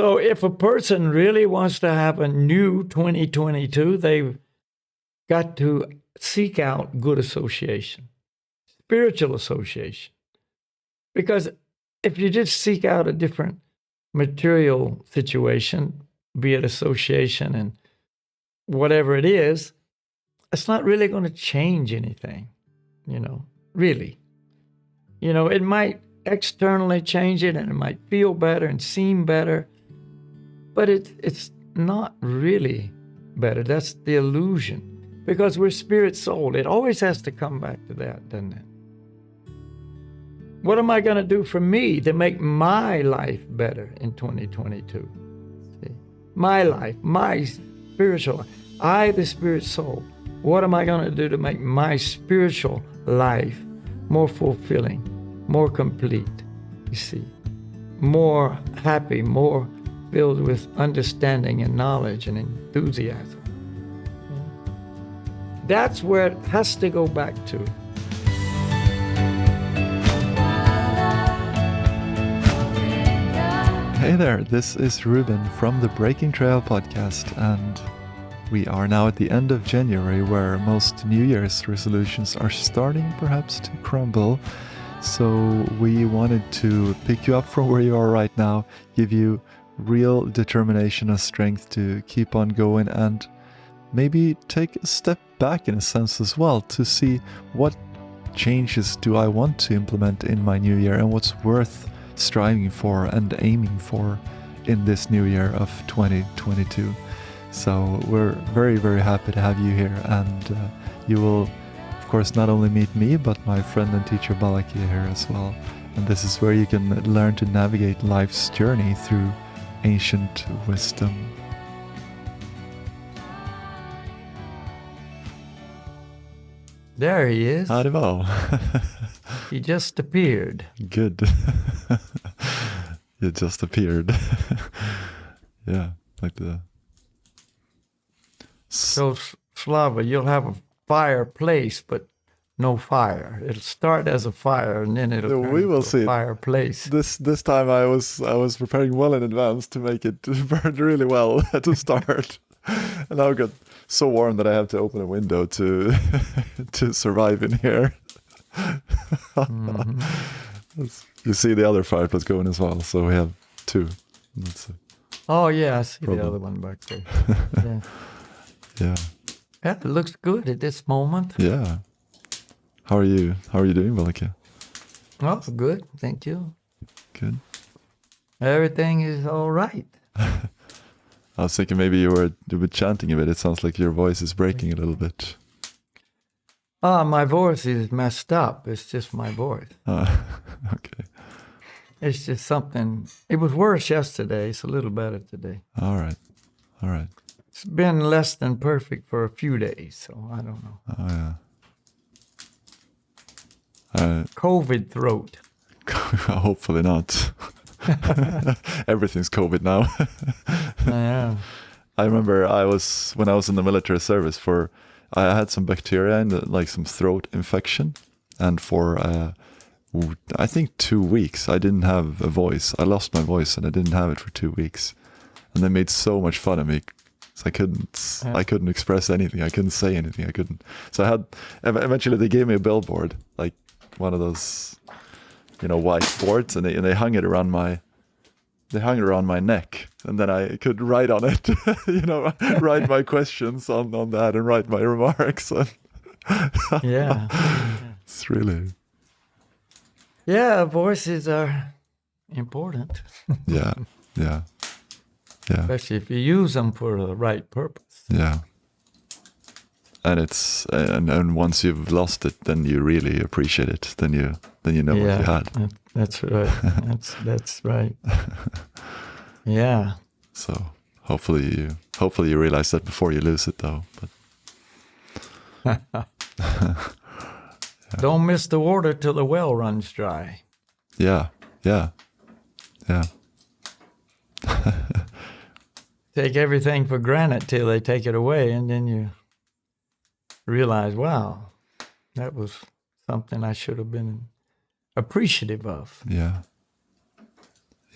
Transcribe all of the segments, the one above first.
So if a person really wants to have a new 2022, they've got to seek out good association, spiritual association. Because if you just seek out a different material situation, be it association and whatever it is, it's not really going to change anything, really. It might externally change it and it might feel better and seem better, but it's not really better. That's the illusion. Because we're spirit soul. It always has to come back to that, doesn't it? What am I going to do for me to make my life better in 2022? See? My life, my spiritual life. I, the spirit soul. What am I going to do to make my spiritual life more fulfilling, more complete, you see? More happy, more filled with understanding and knowledge and enthusiasm. That's where it has to go back to. Hey there, this is Ruben from the Breaking Trail podcast, and we are now at the end of January, where most New Year's resolutions are starting perhaps to crumble. So we wanted to pick you up from where you are right now, give you real determination and strength to keep on going, and maybe take a step back in a sense as well to see what changes do I want to implement in my new year and what's worth striving for and aiming for in this new year of 2022. So we're very, very happy to have you here, and you will of course not only meet me but my friend and teacher Balakia here as well, and this is where you can learn to navigate life's journey through ancient wisdom. There he is. Ja, det var. He just appeared. Good. You just appeared. Yeah, like the... So, Slava, you'll have a fireplace, but no fire. It'll start as a fire, and then it'll turn we will into see. A fireplace. This time I was preparing well in advance to make it burn really well to start. And now I got so warm that I have to open a window to to survive in here. Mm-hmm. You see the other fireplace going as well, so we have two. Oh yeah, I see the other one back there. Yeah. Yeah. Yeah, it looks good at this moment. Yeah. How are you? How are you doing, Balakia? Oh, good. Thank you. Good. Everything is all right. I was thinking maybe you were chanting a bit. It sounds like your voice is breaking a little bit. My voice is messed up. It's just my voice. Okay. It's just something. It was worse yesterday. It's a little better today. All right. All right. It's been less than perfect for a few days, so I don't know. Oh, yeah. COVID throat. Hopefully not. Everything's COVID now. Yeah. I remember when I was in the military service I had some bacteria and like some throat infection, and for I think 2 weeks I didn't have a voice. I lost my voice and I didn't have it for 2 weeks, and they made so much fun of me. So I couldn't express anything. I couldn't say anything. So eventually they gave me a billboard, like one of those, white boards, and they hung it around my neck, and then I could write on it, write my questions on that and write my remarks. Yeah. It's really... Yeah, voices are important. Yeah. Especially if you use them for the right purpose. Yeah. And and once you've lost it, then you really appreciate it. Then you know what you had. That's right. That's right. Yeah. So hopefully you realize that before you lose it, though. But don't miss the water till the well runs dry. Yeah. Take everything for granted till they take it away, and then you realize, wow, that was something I should have been appreciative of. Yeah.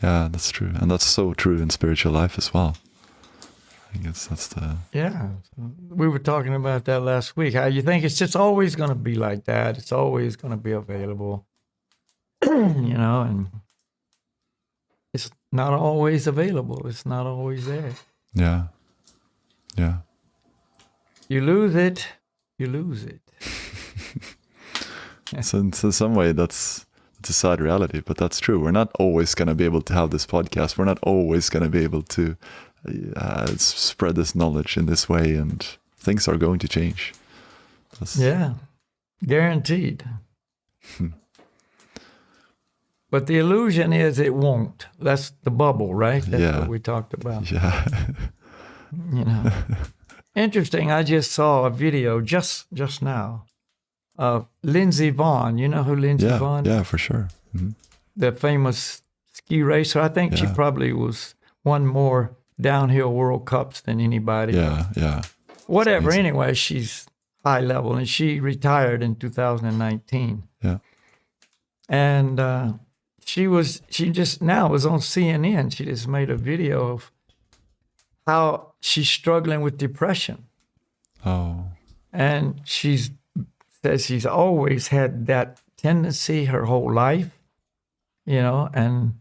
Yeah, that's true. And that's so true in spiritual life as well. I guess that's the... Yeah. We were talking about that last week. How you think it's just always going to be like that. It's always going to be available, and it's not always available. It's not always there. Yeah. Yeah. You lose it, you lose it. So in some way, that's a sad reality, but that's true. We're not always going to be able to have this podcast. We're not always going to be able to spread this knowledge in this way, and things are going to change. Yeah, guaranteed. But the illusion is it won't. That's the bubble, right? That's what we talked about. Yeah. Interesting. I just saw a video just now of Lindsey Vonn. You know who Lindsey Vonn is? Yeah, for sure. Mm-hmm. The famous ski racer. I think she probably won more downhill World Cups than anybody. Yeah. Whatever. Anyway, she's high level, and she retired in 2019. Yeah. And she just now was on CNN. She just made a video of how she's struggling with depression. Oh. And says she's always had that tendency her whole life, and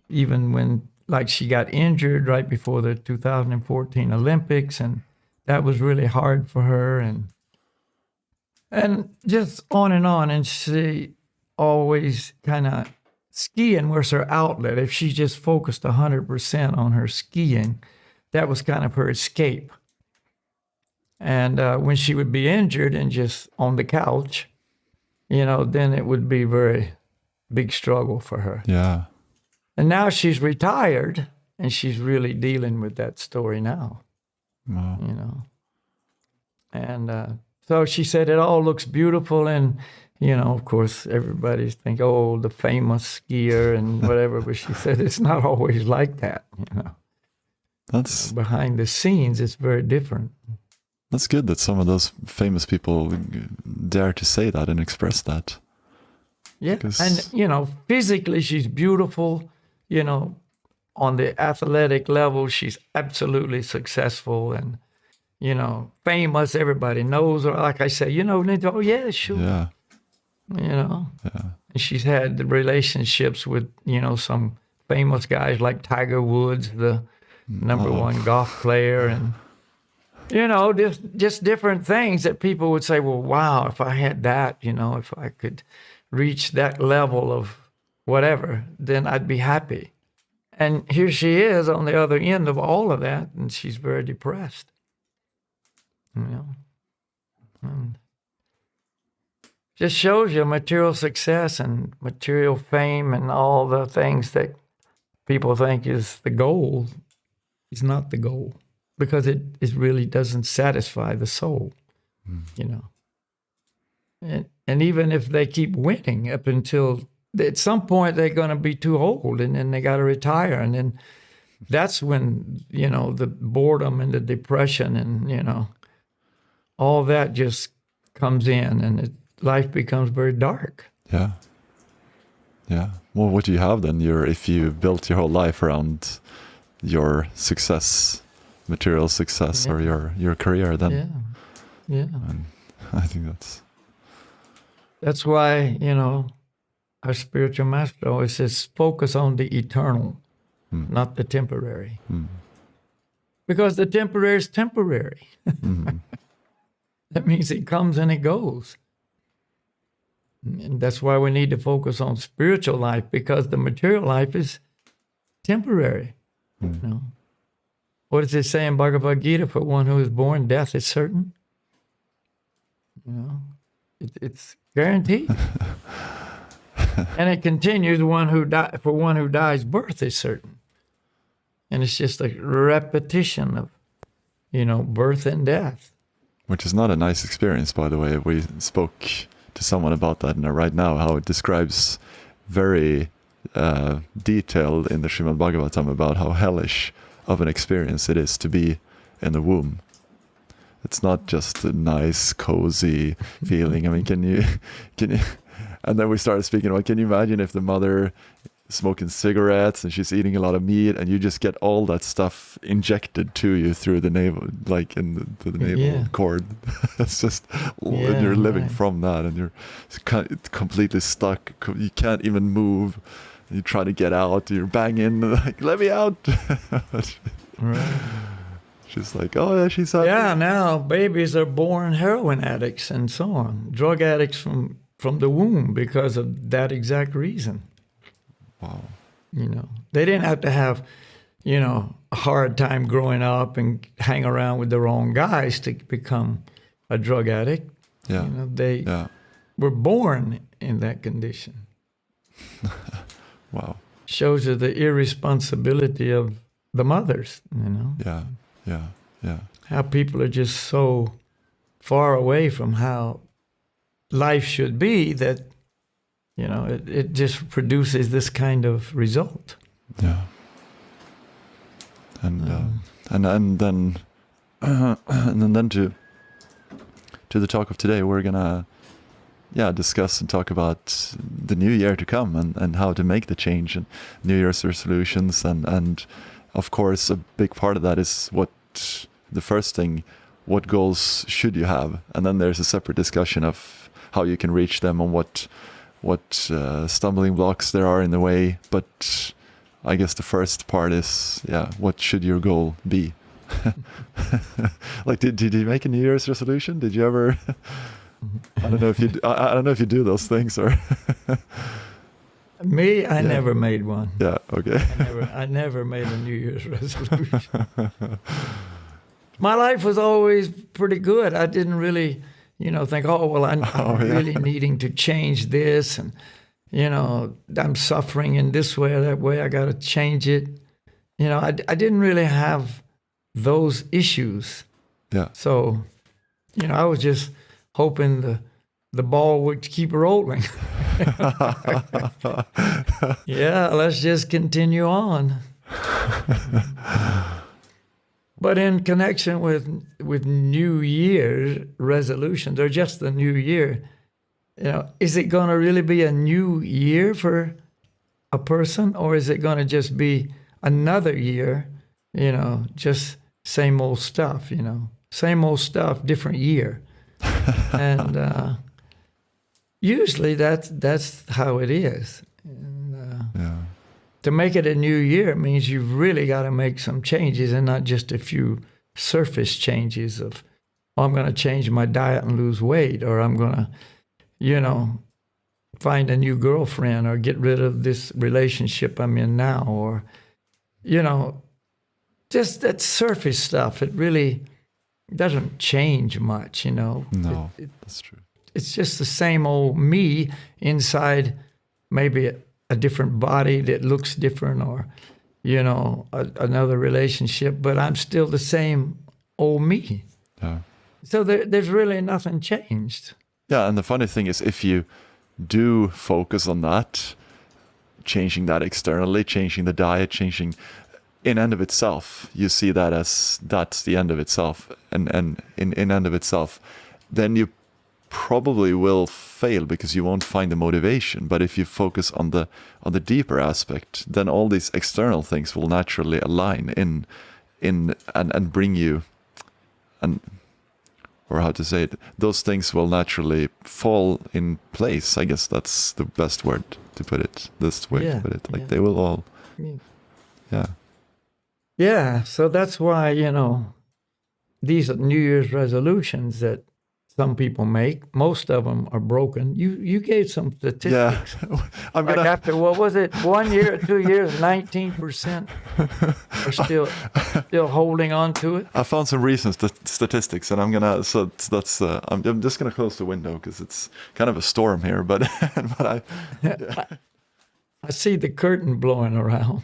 even when, like, she got injured right before the 2014 Olympics, and that was really hard for her, and just on. And she always kind of, skiing was her outlet. If she just focused 100% on her skiing, that was kind of her escape. And when she would be injured and just on the couch, then it would be very big struggle for her. Yeah. And now she's retired, and she's really dealing with that story now. Wow. And so she said it all looks beautiful, and of course, everybody's think, oh, the famous skier and whatever. But she said it's not always like that. That's behind the scenes. It's very different. That's good that some of those famous people dare to say that and express that. Yeah, and physically she's beautiful. On the athletic level, she's absolutely successful and famous. Everybody knows her. Like I say, Lindsey, oh yeah, sure. Yeah. Yeah. And she's had the relationships with some famous guys like Tiger Woods, the number one golf player, and just different things that people would say, well, wow, if I had that, if I could reach that level of whatever, then I'd be happy. And here she is on the other end of all of that, and she's very depressed. And just shows you material success and material fame and all the things that people think is the goal. It's not the goal, because it really doesn't satisfy the soul, And even if they keep winning up until at some point they're going to be too old, and then they got to retire, and then that's when the boredom and the depression and all that just comes in, and life becomes very dark. Yeah. Well, what do you have then? If you built your whole life around your success, material success, or your career, then and I think that's why our spiritual master always says focus on the eternal, not the temporary, because the temporary is temporary. That means it comes and it goes, and that's why we need to focus on spiritual life, because the material life is temporary. What does it say in Bhagavad Gita? For one who is born, death is certain. It's guaranteed. And it continues, for one who dies, birth is certain. And it's just a repetition of, birth and death. Which is not a nice experience, by the way. We spoke to someone about that right now, how it describes very detailed in the Srimad Bhagavatam about how hellish of an experience it is to be in the womb. It's not just a nice, cozy feeling. I mean, can you? And then we started speaking about, can you imagine if the mother smoking cigarettes and she's eating a lot of meat, and you just get all that stuff injected to you through the navel, like to the navel cord. It's just, and you're living from that, and you're completely stuck. You can't even move. You try to get out. You're banging, like, let me out. Right. She's like, oh yeah, she's happy. Yeah, now babies are born heroin addicts and so on, drug addicts from the womb because of that exact reason. Wow. They didn't have to have, a hard time growing up and hang around with the wrong guys to become a drug addict. Yeah. They were born in that condition. Wow. Shows you the irresponsibility of the mothers, Yeah. How people are just so far away from how life should be that, it just produces this kind of result. Yeah. And then to the talk of today, we're gonna discuss and talk about the new year to come and how to make the change and New Year's resolutions, and of course a big part of that is what goals should you have, and then there's a separate discussion of how you can reach them and what stumbling blocks there are in the way. But I guess the first part is what should your goal be? Like, did you make a New Year's resolution? Did you ever? I don't know if you do those things or. Me, I never made one. Yeah. Okay. I never made a New Year's resolution. My life was always pretty good. I didn't really, think, I'm really needing to change this, and I'm suffering in this way or that way. I got to change it. I didn't really have those issues. Yeah. So, I was just hoping the ball would keep rolling. Yeah, let's just continue on. But in connection with New Year's resolutions, or just the new year, is it going to really be a new year for a person, or is it going to just be another year, just same old stuff, same old stuff, different year? And usually that's how it is. And, to make it a new year means you've really got to make some changes, and not just a few surface changes of, I'm going to change my diet and lose weight, or I'm going to, find a new girlfriend, or get rid of this relationship I'm in now, or, just that surface stuff. It really doesn't change much, No, that's true. It's just the same old me inside maybe a different body that looks different, or, another relationship, but I'm still the same old me. Yeah. So there's really nothing changed. Yeah, and the funny thing is, if you do focus on that, changing that externally, changing the diet, changing in end of itself, you see that as that's the end of itself, and in end of itself, then you probably will fail because you won't find the motivation. But if you focus on the deeper aspect, then all these external things will naturally align in and bring you, and or how to say it, those things will naturally fall in place. I guess that's the best word to put it. This way to put it. Like they will all. Yeah. Yeah. So that's why these New Year's resolutions that some people make, most of them are broken. You gave some statistics. Yeah. I'm gonna... Like after, what was it, 1 year or 2 years, 19% are still holding on to it? I found some recent statistics, and I'm just gonna close the window because it's kind of a storm here, but I see the curtain blowing around.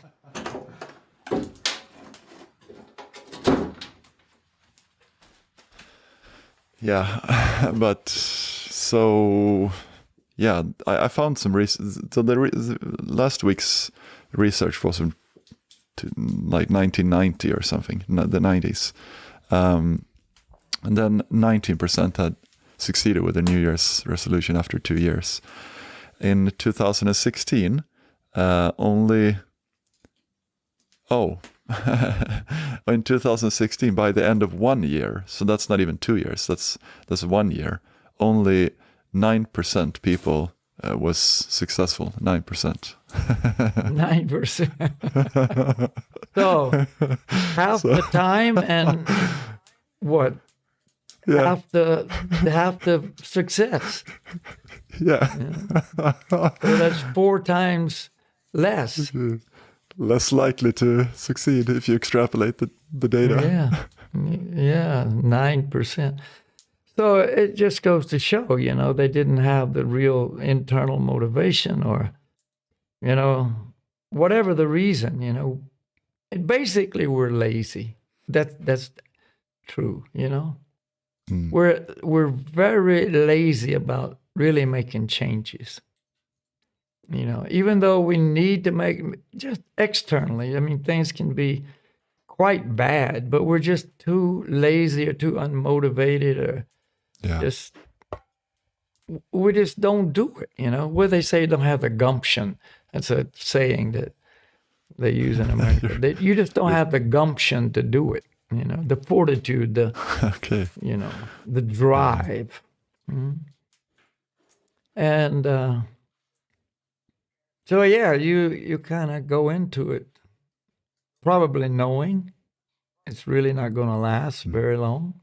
Yeah, but so I found some research. So last week's research was from like 1990 or something, the 90s, and then 19% had succeeded with their New Year's resolution after 2 years. In 2016, only... Oh, in 2016, by the end of 1 year, so that's not even 2 years, that's 1 year, only 9% people was successful. 9%. 9%. So half the time, and what? Yeah. Half the success. Yeah. So that's 4 times less. Less likely to succeed if you extrapolate the data. Yeah, 9%. So it just goes to show, they didn't have the real internal motivation, or, whatever the reason, basically we're lazy. That's true, We're very lazy about really making changes. Even though we need to make just externally, things can be quite bad, but we're just too lazy or too unmotivated, or we just don't do it, Where they say don't have the gumption. That's a saying that they use in America. You just don't have the gumption to do it, the fortitude, the drive. And so you kind of go into it probably knowing it's really not going to last very long.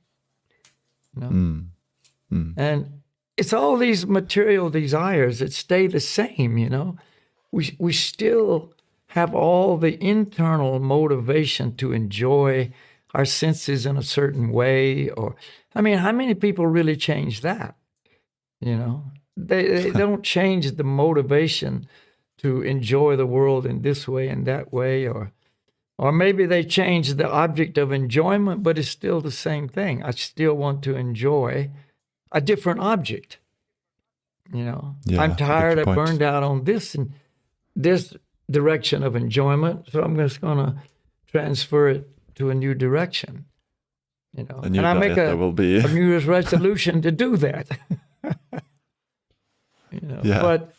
And it's all these material desires that stay the same, We still have all the internal motivation to enjoy our senses in a certain way. Or, how many people really change that? They don't change the motivation to enjoy the world in this way and that way, or maybe they change the object of enjoyment, but it's still the same thing. I still want to enjoy a different object. I'm tired, I burned out on this and this direction of enjoyment, so I'm just going to transfer it to a new direction. And I make a New Year's resolution to do that. But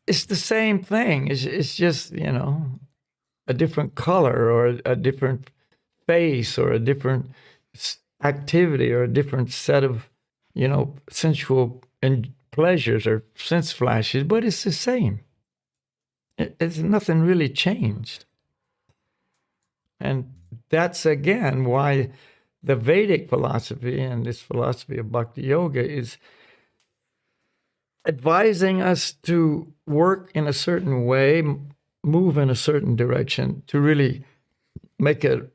it's the same thing. It's just, a different color, or a different face, or a different activity, or a different set of, sensual pleasures or sense flashes, but it's the same. It's nothing really changed. And that's, again, why the Vedic philosophy and this philosophy of Bhakti Yoga is advising us to work in a certain way, move in a certain direction, to really make a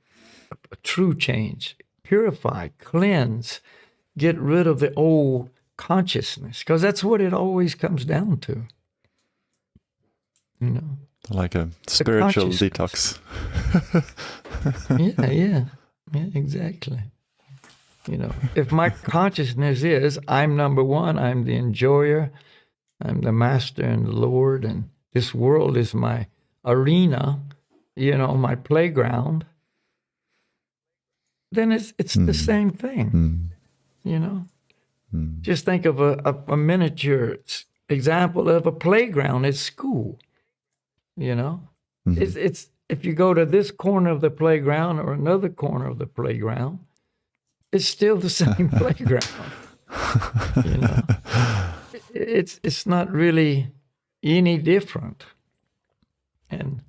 true change, purify, cleanse, get rid of the old consciousness, because that's what it always comes down to. Like a spiritual detox. Yeah, exactly. If my consciousness is, I'm number one, I'm the enjoyer, I'm the master and the Lord, and this world is my arena, my playground, then it's the same thing, Just think of a miniature example of a playground at school, It's if you go to this corner of the playground or another corner of the playground, it's still the same playground. It's not really any different. And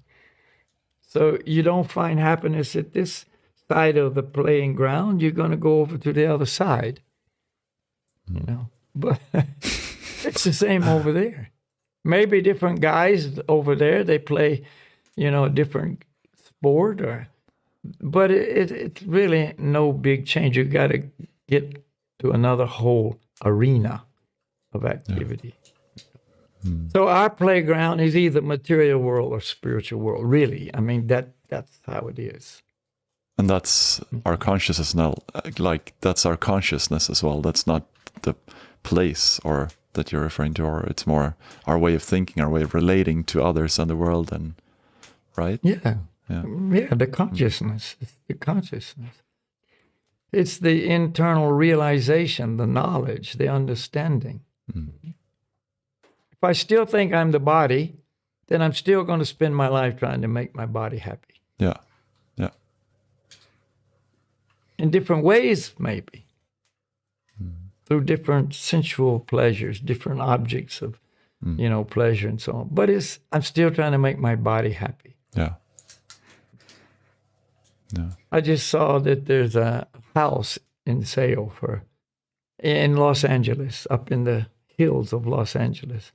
so you don't find happiness at this side of the playing ground, you're going to go over to the other side. But it's the same over there. Maybe different guys over there, they play, a different sport, but it's really no big change. You got to get to another whole arena of activity. So our playground is either material world or spiritual world, really. That's how it is. And that's our consciousness now, that's our consciousness as well. That's not the place or that you're referring to, or it's more our way of thinking, our way of relating to others and the world, and right? Yeah, the consciousness. It's the consciousness. It's the internal realization, the knowledge, the understanding. If I still think I'm the body, then I'm still going to spend my life trying to make my body happy. Yeah. Yeah. In different ways, maybe. Through different sensual pleasures, different objects of, pleasure and so on. But I'm still trying to make my body happy. Yeah. Yeah. I just saw that there's a house in sale in Los Angeles, up in the hills of Los Angeles.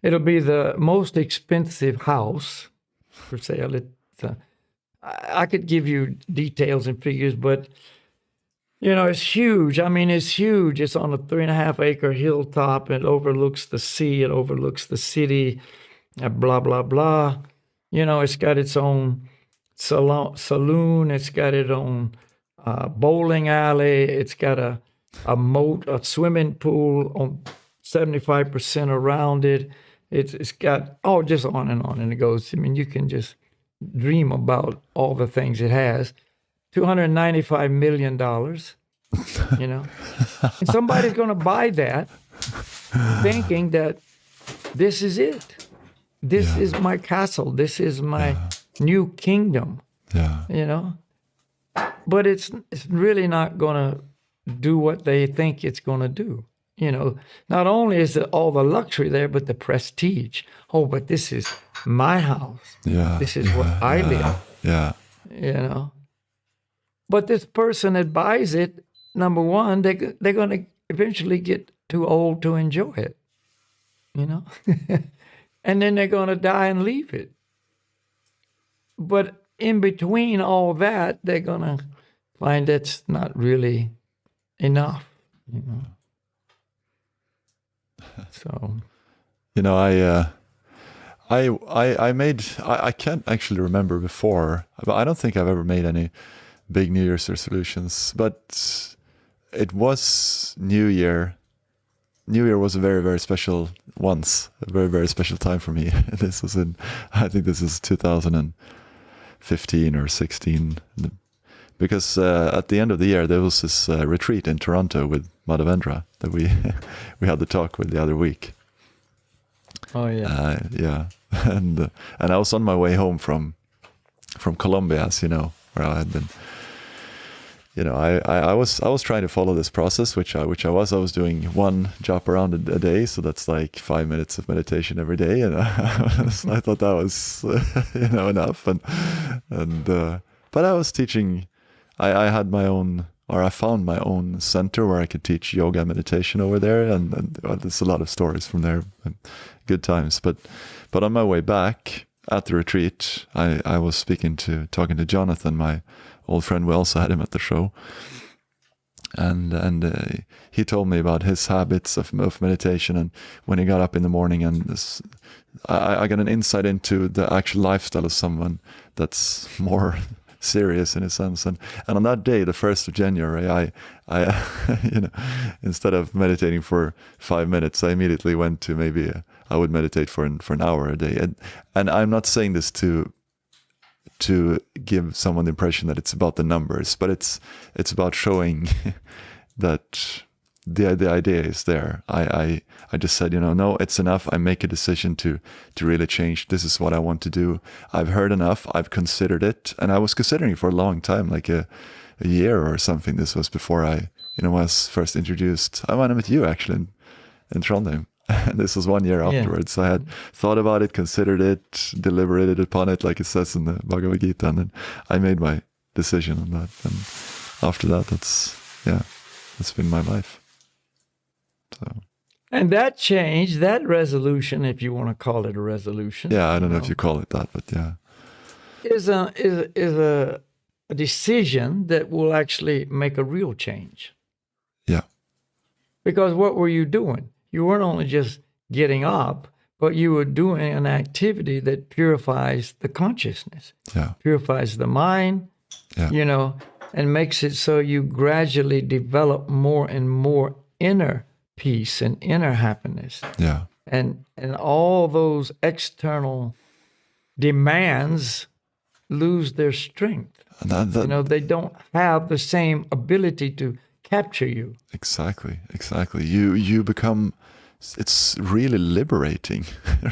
It'll be the most expensive house for sale. I could give you details and figures, but it's huge. I mean, it's huge. It's on a 3.5-acre hilltop. It overlooks the sea. It overlooks the city. Blah blah blah. It's got its own saloon. It's got its own bowling alley. It's got a moat, a swimming pool on 75% around it. It's got, just on and it goes. I mean, you can just dream about all the things it has. $295 million, And somebody's going to buy that thinking that this is it. This is my castle. This is my new kingdom. Yeah. But it's really not going to do what they think it's going to do. Not only is it all the luxury there, but the prestige. Oh, but this is my house. Yeah. This is where I live. Yeah. But this person that buys it, number one, they're going to eventually get too old to enjoy it. And then they're going to die and leave it. But in between all that, they're going to find that's not really enough. So, I can't actually remember before, but I don't think I've ever made any big New Year's resolutions, but it was New Year. New Year was a very, very special a very, very special time for me. I think this is 2015 or 16, because at the end of the year, there was this retreat in Toronto with Madhavendra that we had the talk with the other week. Oh yeah. Yeah. And I was on my way home from Colombia, as you know, where I had been. I was trying to follow this process, which I was doing one japa around a day, so that's like 5 minutes of meditation every day, and I thought that was enough, but I was teaching. I had my own, or I found my own center where I could teach yoga meditation over there, and there's a lot of stories from there, and good times. But on my way back at the retreat, I was talking to Jonathan, my old friend. We also had him at the show, and he told me about his habits of meditation, and when he got up in the morning, and I got an insight into the actual lifestyle of someone that's more serious in a sense. And on that day, the 1st of January, I instead of meditating for 5 minutes, I immediately went to I would meditate for an hour a day. And I'm not saying this to give someone the impression that it's about the numbers, but it's about showing that the idea is there. I just said, no, it's enough. I make a decision to really change. This is what I want to do. I've heard enough. I've considered it, and I was considering it for a long time, like a year or something. This was before I was first introduced. I met you actually in Trondheim. And this was 1 year afterwards. I had thought about it, considered it, deliberated upon it, like it says in the Bhagavad Gita, and then I made my decision on that. And after that, that's been my life. So. And that change, that resolution, if you want to call it a resolution. Yeah, I don't know if you call it that, but yeah. Is a decision that will actually make a real change. Yeah. Because what were you doing? You weren't only just getting up, but you were doing an activity that purifies the consciousness, purifies the mind, and makes it so you gradually develop more and more inner peace and inner happiness. Yeah. And all those external demands lose their strength. And they don't have the same ability to capture you. Exactly. You become it's really liberating.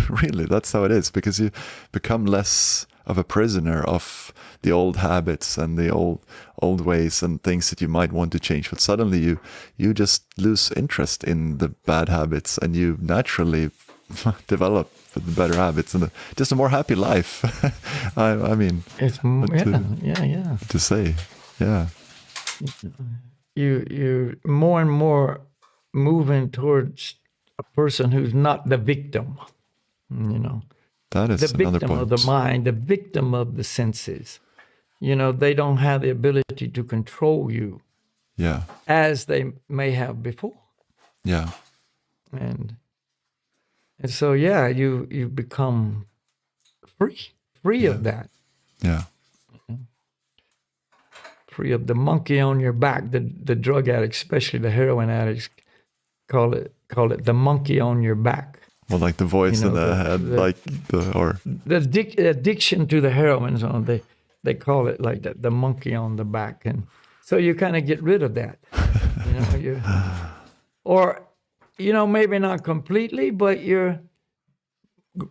Really, that's how it is, because you become less of a prisoner of the old habits and the old ways and things that you might want to change. But suddenly you just lose interest in the bad habits, and you naturally develop the better habits and just a more happy life. I mean, it's to say, yeah. You more and more moving towards a person who's not the victim, you know. That is the another victim point. of the mind, the victim of the senses. You know, they don't have the ability to control you, Yeah. as they may have before. Yeah. And so, yeah, you become free of that. Yeah. Free of the monkey on your back. The drug addicts, especially the heroin addicts, call it the monkey on your back. Well, like the voice in the head, the addiction to the heroin zone. They call it like that, the monkey on the back, and so you kind of get rid of that. Maybe not completely, but you're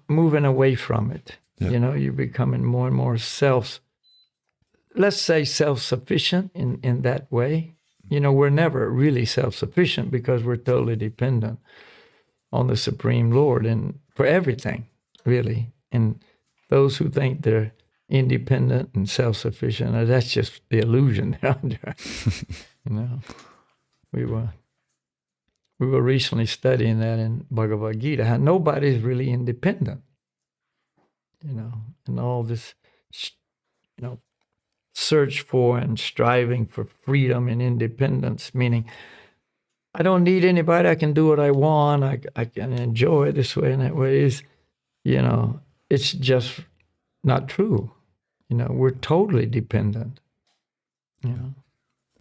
moving away from it. Yeah. You're becoming more and more let's say self-sufficient in that way. We're never really self-sufficient because we're totally dependent on the Supreme Lord and for everything, really. And those who think they're independent and self-sufficient, that's just the illusion they're under. We were recently studying that in Bhagavad Gita, how nobody's really independent. And all this, search for and striving for freedom and independence, meaning I don't need anybody. I can do what I want. I can enjoy it this way and that way. It's just not true. We're totally dependent.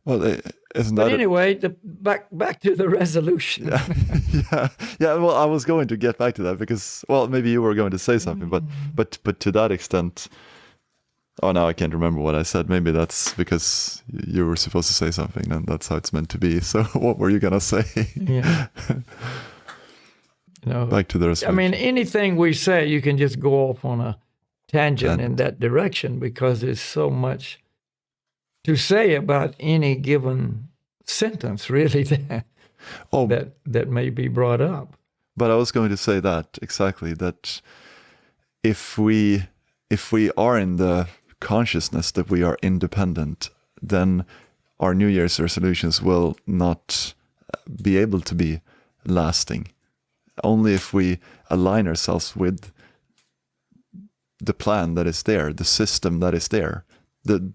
Well, isn't that? But anyway, back to the resolution. Yeah. Well, I was going to get back to that because, well, maybe you were going to say something, but to that extent. Oh, now I can't remember what I said. Maybe that's because you were supposed to say something, and that's how it's meant to be. So, what were you gonna say? Yeah. Back to the resolution. I mean, anything we say, you can just go off on a tangent in that direction because there's so much to say about any given sentence, really, that may be brought up. But I was going to say that exactly. That if we are in the consciousness that we are independent, then our New Year's resolutions will not be able to be lasting. Only if we align ourselves with the plan that is there, the system that is there, the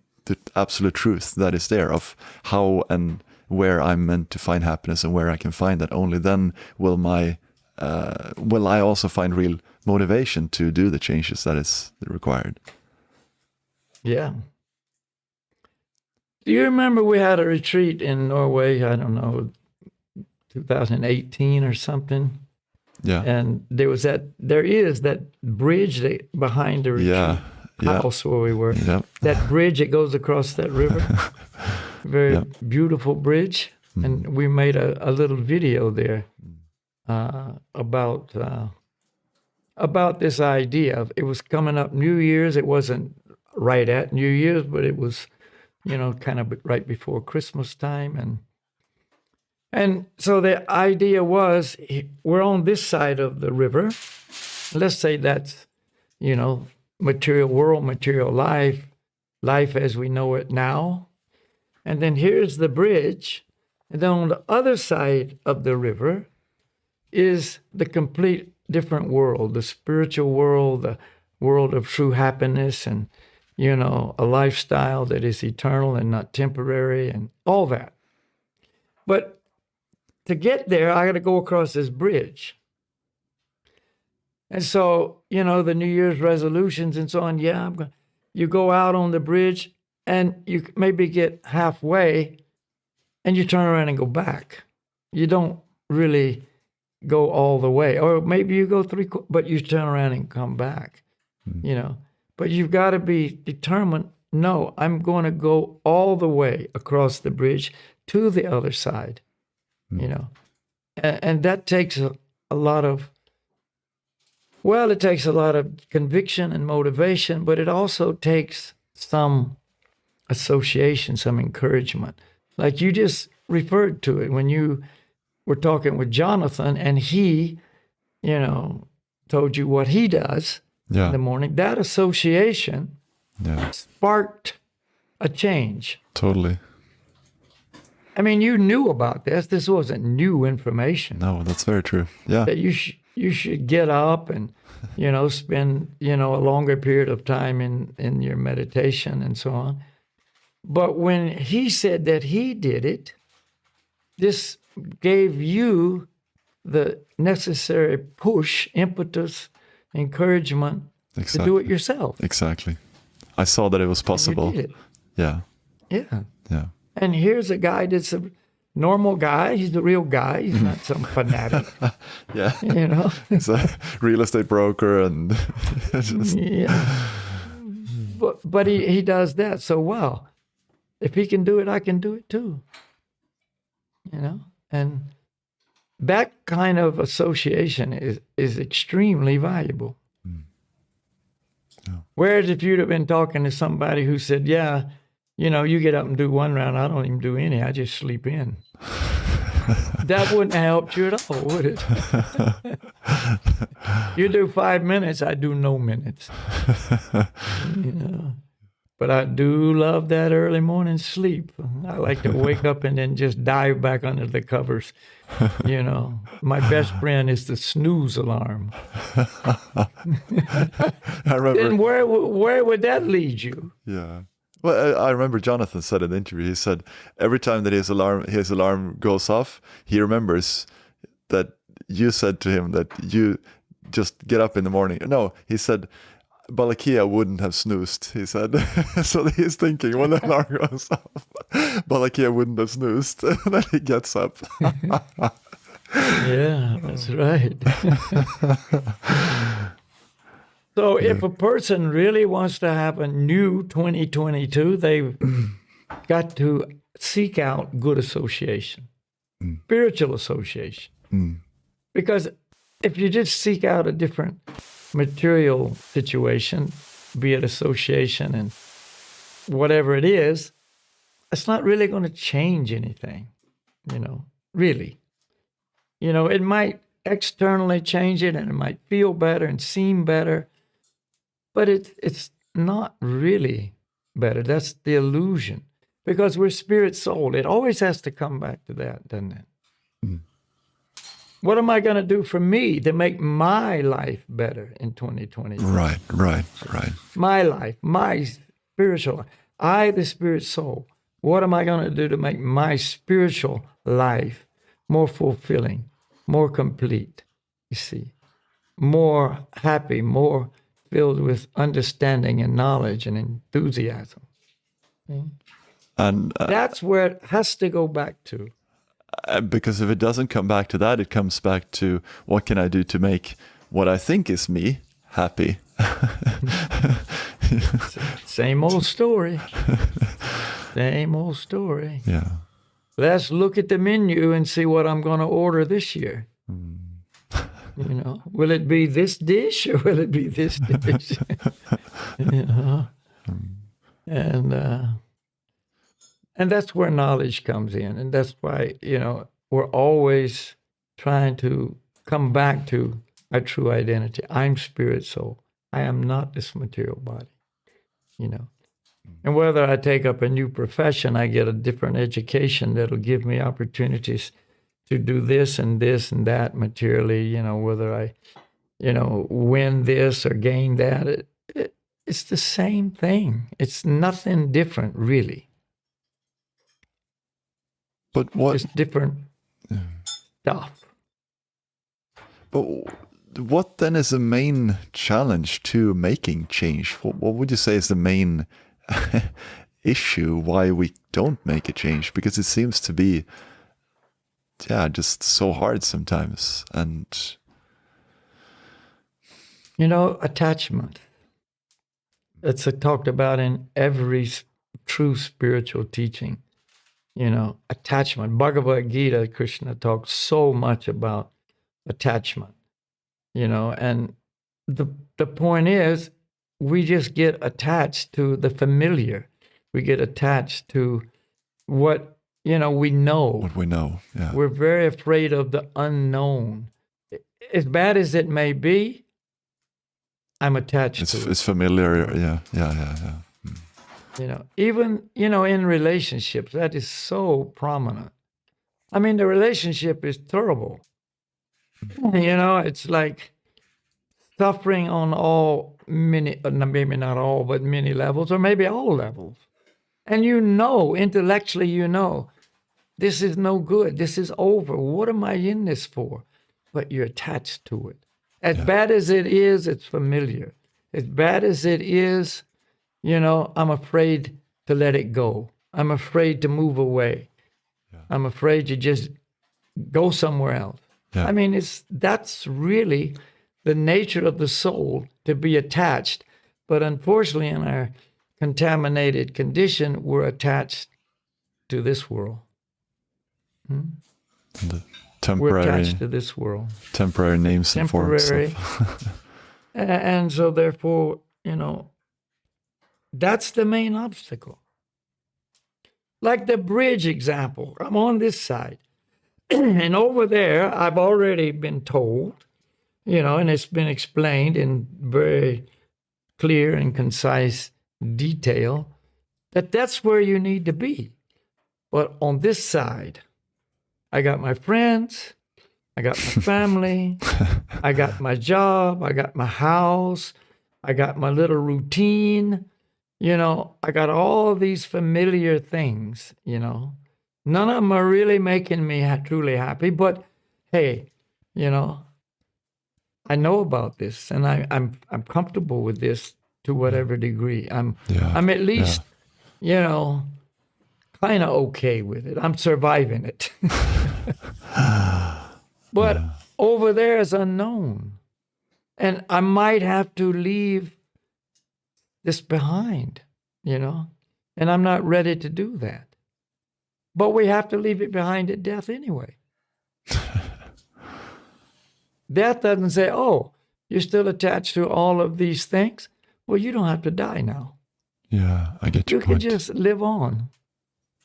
absolute truth that is there of how and where I'm meant to find happiness and where I can find that. Only then will I also find real motivation to do the changes that is required. Yeah. Do you remember we had a retreat in Norway, I don't know, 2018 or something? Yeah. And there is that bridge behind the retreat house where we were. Yeah. That bridge that goes across that river. Very beautiful bridge. Mm. And we made a little video there about this idea of, it was coming up New Year's. It wasn't right at New Year's, but it was, kind of right before Christmas time. And so the idea was, we're on this side of the river. Let's say that's, material world, material life as we know it now. And then here's the bridge. And then on the other side of the river is the complete different world, the spiritual world, the world of true happiness and, a lifestyle that is eternal and not temporary and all that. But to get there, I got to go across this bridge. And so, the New Year's resolutions and so on, you go out on the bridge and you maybe get halfway and you turn around and go back. You don't really go all the way. Or maybe you go but you turn around and come back, But you've got to be determined, no, I'm going to go all the way across the bridge to the other side, And that takes a lot of, well, it takes a lot of conviction and motivation, but it also takes some association, some encouragement. Like you just referred to it when you were talking with Jonathan and he, told you what he does in the morning. That association sparked a change. Totally. I mean, you knew about this. This wasn't new information. No, that's very true. Yeah. That you should get up and, spend, a longer period of time in your meditation and so on. But when he said that he did it, this gave you the necessary push, impetus, encouragement to do it yourself. Exactly. I saw that it was possible. You did it. Yeah. Yeah. Yeah. And here's a guy that's a normal guy. He's the real guy. He's not some fanatic. Yeah. He's a real estate broker and yeah. But he does that. So wow. If he can do it, I can do it too. And that kind of association is extremely valuable. Yeah. Whereas if you'd have been talking to somebody who said, yeah, you get up and do one round, I don't even do any, I just sleep in. That wouldn't have helped you at all, would it? You do 5 minutes, I do no minutes. But I do love that early morning sleep. I like to wake up and then just dive back under the covers. My best friend is the snooze alarm. I remember. Then where would that lead you? Yeah. Well, I remember Jonathan said in the interview, he said every time that his alarm goes off, he remembers that you said to him that you just get up in the morning. No, he said, Balakia wouldn't have snoozed, he said. So he's thinking when the alarm goes off, Balakia wouldn't have snoozed. And then he gets up. Yeah, that's right. So if a person really wants to have a new 2022, they've got to seek out good association, spiritual association. Because if you just seek out a different material situation, be it association and whatever it is, it's not really going to change anything, really. It might externally change it and it might feel better and seem better, but it's not really better. That's the illusion, because we're spirit soul. It always has to come back to that, doesn't it? What am I going to do for me to make my life better in 2020? Right. My life, my spiritual life. I, the spirit soul. What am I going to do to make my spiritual life more fulfilling, more complete, you see, more happy, more filled with understanding and knowledge and enthusiasm? And that's where it has to go back to. Because if it doesn't come back to that, it comes back to what can I do to make what I think is me happy? Same old story. Same old story. Yeah. Let's look at the menu and see what I'm going to order this year. Will it be this dish or will it be this dish? And that's where knowledge comes in. And that's why, we're always trying to come back to our true identity. I'm spirit soul. I am not this material body, And whether I take up a new profession, I get a different education that'll give me opportunities to do this and that materially, whether I, win this or gain that. It's the same thing. It's nothing different, really. But what? It's different stuff. But what then is the main challenge to making change? What would you say is the main issue why we don't make a change? Because it seems to be, just so hard sometimes. And attachment. It's talked about in every true spiritual teaching. Attachment. Bhagavad Gita, Krishna talks so much about attachment, and the point is we just get attached to the familiar. We get attached to what, we know. What we know, yeah. We're very afraid of the unknown. As bad as it may be, I'm attached to it. It's familiar, yeah. Even, in relationships, that is so prominent. I mean, the relationship is terrible. It's like suffering on all maybe not all, but many levels, or maybe all levels. And intellectually, this is no good. This is over. What am I in this for? But you're attached to it. As bad as it is, it's familiar. As bad as it is, I'm afraid to let it go. I'm afraid to move away. Yeah. I'm afraid to just go somewhere else. Yeah. I mean, that's really the nature of the soul, to be attached. But unfortunately, in our contaminated condition, we're attached to this world. The temporary, we're attached to this world. Temporary names and forms. And so therefore, that's the main obstacle. Like the bridge example, I'm on this side. And over there, I've already been told, and it's been explained in very clear and concise detail, that that's where you need to be. But on this side, I got my friends, I got my family, I got my job, I got my house, I got my little routine, I got all these familiar things, None of them are really making me truly happy, but hey, I know about this, and I'm comfortable with this to whatever degree. I'm at least, kind of okay with it. I'm surviving it. But over there is unknown. And I might have to leave this behind, and I'm not ready to do that. But we have to leave it behind at death anyway. Death doesn't say, oh, you're still attached to all of these things? Well, you don't have to die now. Yeah, I get your point. You can just live on.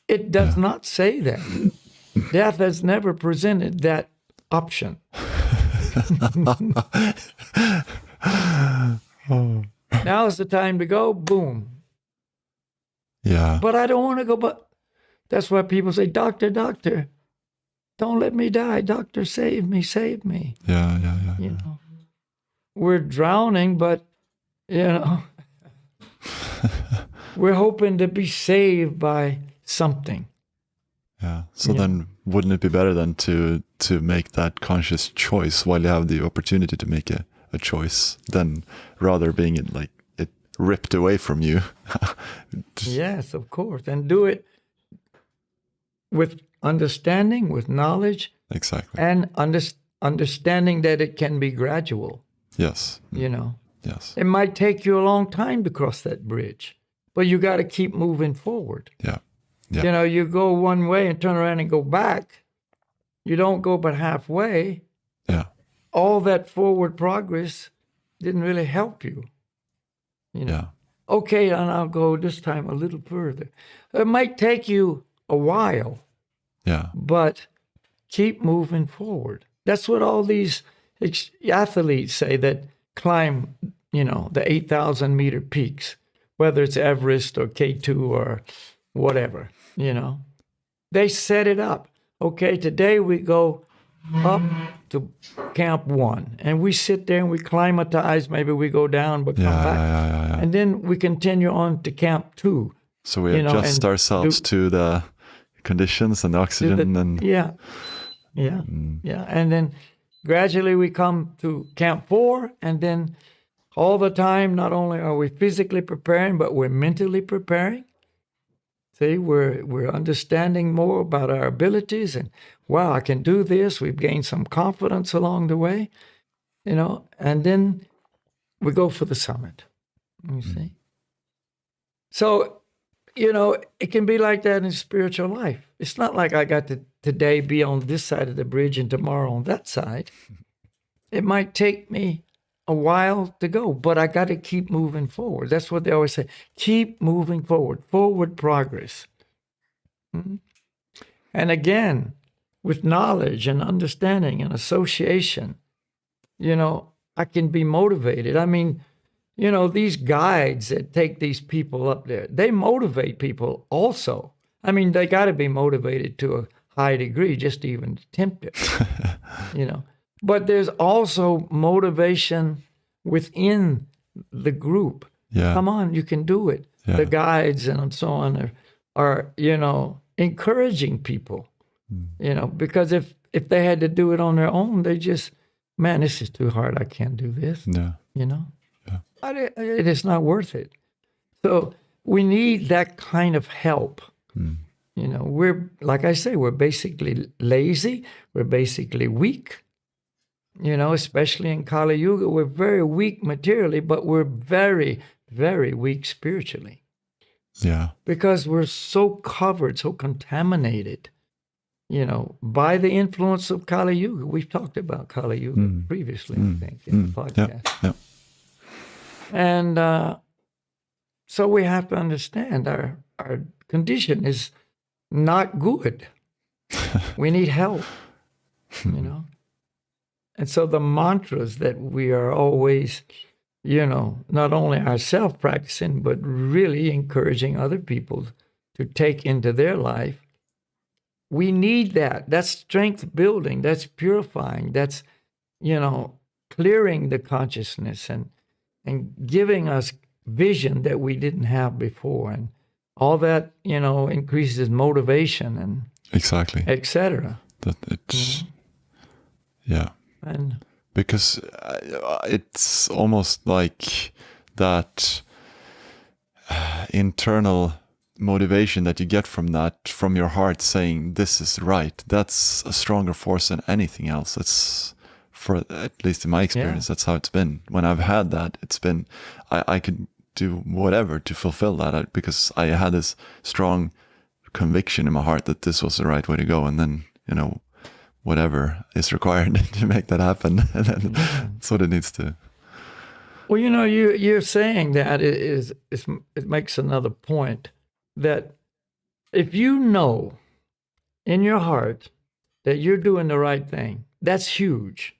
It does not say that. Death has never presented that option. Now is the time to go, boom. Yeah. But I don't want to go, but that's why people say, doctor, don't let me die. Doctor, save me. Yeah. We're drowning, but, we're hoping to be saved by something. Yeah. So then wouldn't it be better then to make that conscious choice while you have the opportunity to make a choice, than rather being it ripped away from you? Yes, of course. And do it with understanding, with knowledge. Exactly. And understanding that it can be gradual. Yes. Yes. It might take you a long time to cross that bridge, but you got to keep moving forward. Yeah. You go one way and turn around and go back. You don't go but halfway. Yeah. All that forward progress didn't really help you. Yeah. Okay, and I'll go this time a little further. It might take you a while. Yeah. But keep moving forward. That's what all these athletes say that climb, the 8,000 meter peaks, whether it's Everest or K2 or whatever, They set it up. Okay, today we go up to Camp 1, and we sit there and we climatize. Maybe we go down, but come back. Yeah. And then we continue on to Camp 2. So we adjust ourselves to the conditions and oxygen and... Yeah. And then gradually we come to Camp 4, and then all the time, not only are we physically preparing, but we're mentally preparing. See, we're understanding more about our abilities, and wow, I can do this. We've gained some confidence along the way, and then we go for the summit. You see? So, it can be like that in spiritual life. It's not like I got to today be on this side of the bridge and tomorrow on that side. It might take me a while to go, but I got to keep moving forward. That's what they always say. Keep moving forward, forward progress. Mm-hmm. And again, with knowledge and understanding and association, I can be motivated. I mean, these guides that take these people up there, they motivate people also. I mean, they got to be motivated to a high degree just to even attempt it, But there's also motivation within the group. Yeah. Come on, you can do it. Yeah. The guides and so on are encouraging people, because if they had to do it on their own, they just, man, this is too hard. I can't do this. Yeah. Yeah. It is not worth it. So we need that kind of help. We're, like I say, we're basically lazy. We're basically weak. Especially in Kali Yuga, we're very weak materially, but we're very, very weak spiritually. Yeah. Because we're so covered, so contaminated, by the influence of Kali Yuga. We've talked about Kali Yuga previously, I think, in the podcast. Yeah. And so we have to understand our condition is not good. We need help, And so the mantras that we are always, not only ourselves practicing, but really encouraging other people to take into their life, we need that. That's strength building. That's purifying. That's, clearing the consciousness and giving us vision that we didn't have before. And all that, increases motivation and exactly, etc. That it's, yeah. And because it's almost like that internal motivation that you get from that, from your heart saying this is right, that's a stronger force than anything else. It's, for at least in my experience, that's how it's been. When I've had that, it's been, I could do whatever to fulfill that, because I had this strong conviction in my heart that this was the right way to go. And then, whatever is required to make that happen. And then that's what it needs to. Well, you're saying that it makes another point, that if you know in your heart that you're doing the right thing, that's huge.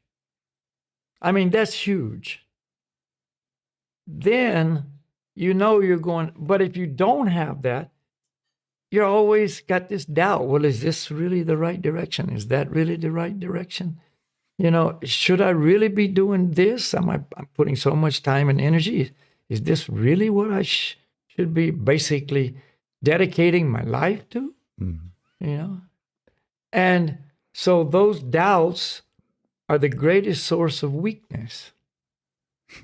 I mean, that's huge. Then you're going, but if you don't have that, you're always got this doubt. Well, is this really the right direction? Is that really the right direction? Should I really be doing this? I'm putting so much time and energy. Is this really what I should be basically dedicating my life to? And so those doubts are the greatest source of weakness.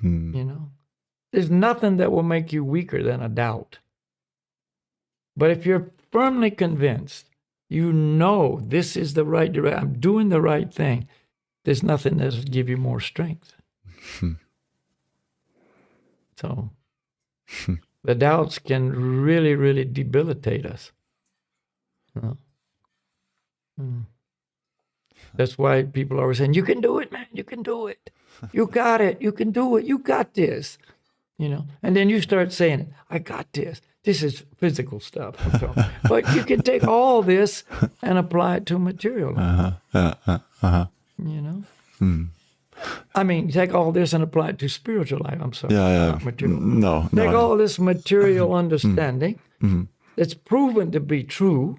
There's nothing that will make you weaker than a doubt. But if you're firmly convinced, this is the right direction, I'm doing the right thing, there's nothing that'll give you more strength. So the doubts can really, really debilitate us. That's why people are always saying, you can do it, man, you can do it. You got it, you can do it, you got this. And then you start saying it, I got this. This is physical stuff. But you can take all this and apply it to material life. I mean, take all this and apply it to spiritual life. I'm sorry. Yeah. Material. No. Take all this material understanding that's proven to be true,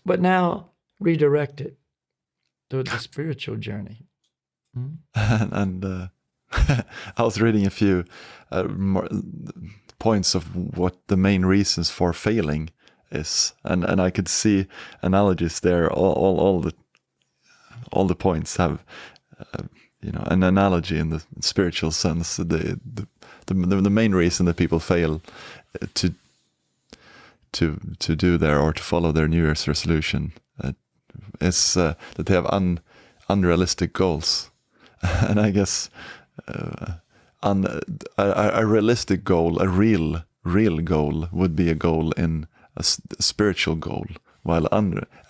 but now redirect it to the spiritual journey. And I was reading a few more points of what the main reasons for failing is, and I could see analogies there. All the points have an analogy in the spiritual sense. The main reason that people fail to do their, or to follow their New Year's resolution is that they have unrealistic goals. And I guess a realistic goal, a real goal, would be a goal in a spiritual goal, while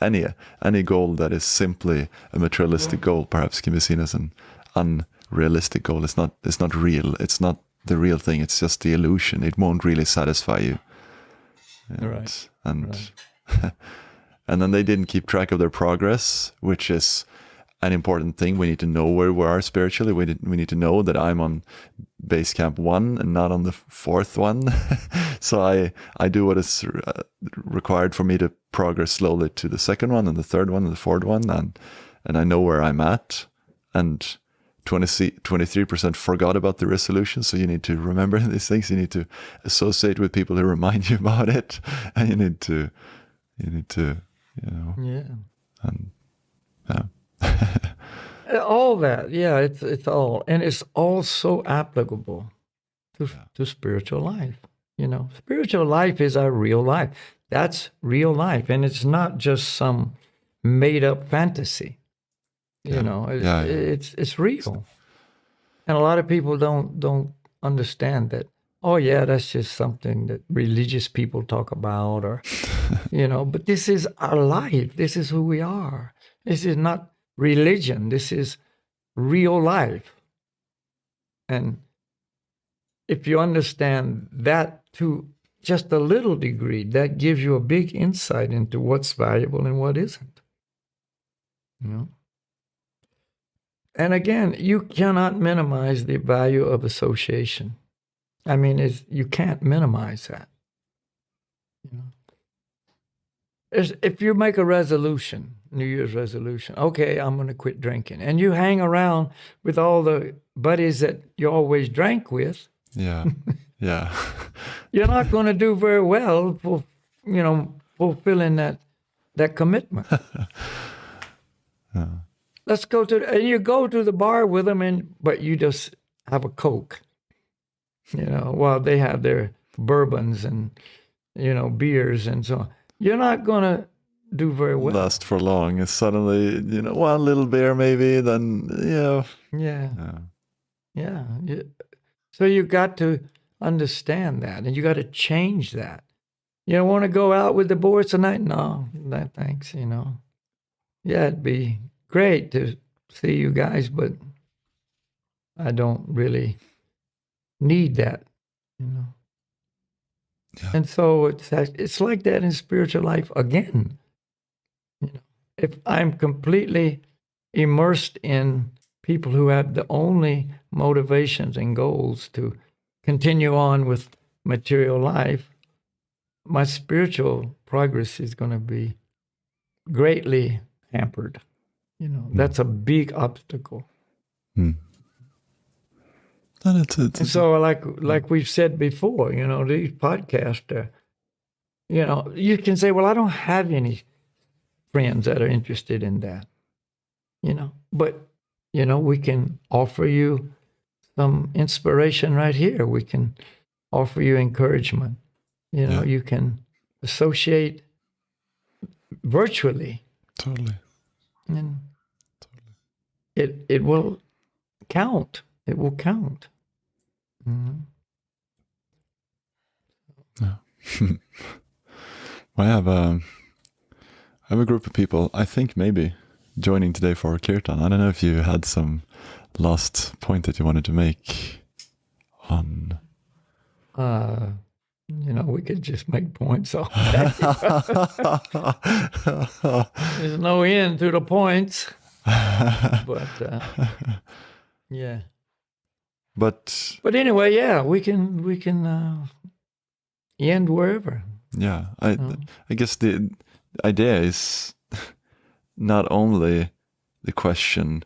any goal that is simply a materialistic goal perhaps can be seen as an unrealistic goal. It's not real. It's not the real thing. It's just the illusion. It won't really satisfy you. Right. And then they didn't keep track of their progress, which is an important thing. We need to know where we are spiritually. We need to know that I'm on base camp 1 and not on the 4th one. So I do what is required for me to progress slowly to the 2nd one and the 3rd one and the 4th one, and I know where I'm at. And 23% forgot about the resolution. So you need to remember these things. You need to associate with people who remind you about it, and you need to and all that, it's all, and it's all so applicable to spiritual life. Spiritual life is our real life. That's real life, and it's not just some made up fantasy. It's real, and a lot of people don't understand that. Oh yeah, that's just something that religious people talk about, or but this is our life. This is who we are. This is not religion. This is real life. And if you understand that to just a little degree, that gives you a big insight into what's valuable and what isn't. And again, you cannot minimize the value of association. I mean, you can't minimize that. If you make a resolution, New Year's resolution, okay, I'm going to quit drinking, and you hang around with all the buddies that you always drank with, yeah, you're not going to do very well for fulfilling that commitment. Let's go and you go to the bar with them, but you just have a Coke, while they have their bourbons and beers and so on. You're not going to do very well. Last for long. It's suddenly, one little beer maybe, then, Yeah. So you got to understand that, and you got to change that. You don't want to go out with the boys tonight? No, thanks, Yeah, it'd be great to see you guys, but I don't really need that, Yeah. And so it's like that in spiritual life again. If I'm completely immersed in people who have the only motivations and goals to continue on with material life, my spiritual progress is going to be greatly hampered. That's a big obstacle. And so, like we've said before, these podcasts, you can say, well, I don't have any friends that are interested in that, but, we can offer you some inspiration right here. We can offer you encouragement. You can associate virtually. Totally. And it will count. It will count. Mm-hmm. Yeah. I have a group of people, I think maybe, joining today for Kirtan. I don't know if you had some last point that you wanted to make on... we could just make points all day. There's no end to the points. But, yeah. But anyway, yeah, we can end wherever. Yeah, I guess the idea is not only the question,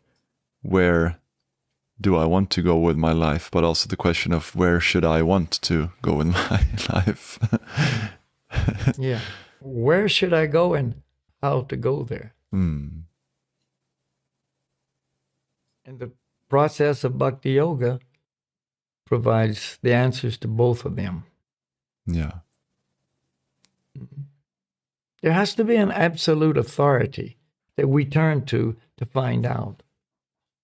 where do I want to go with my life, but also the question of where should I want to go with my life. Yeah, where should I go and how to go there. Mm. And the process of bhakti yoga provides the answers to both of them. Yeah. There has to be an absolute authority that we turn to find out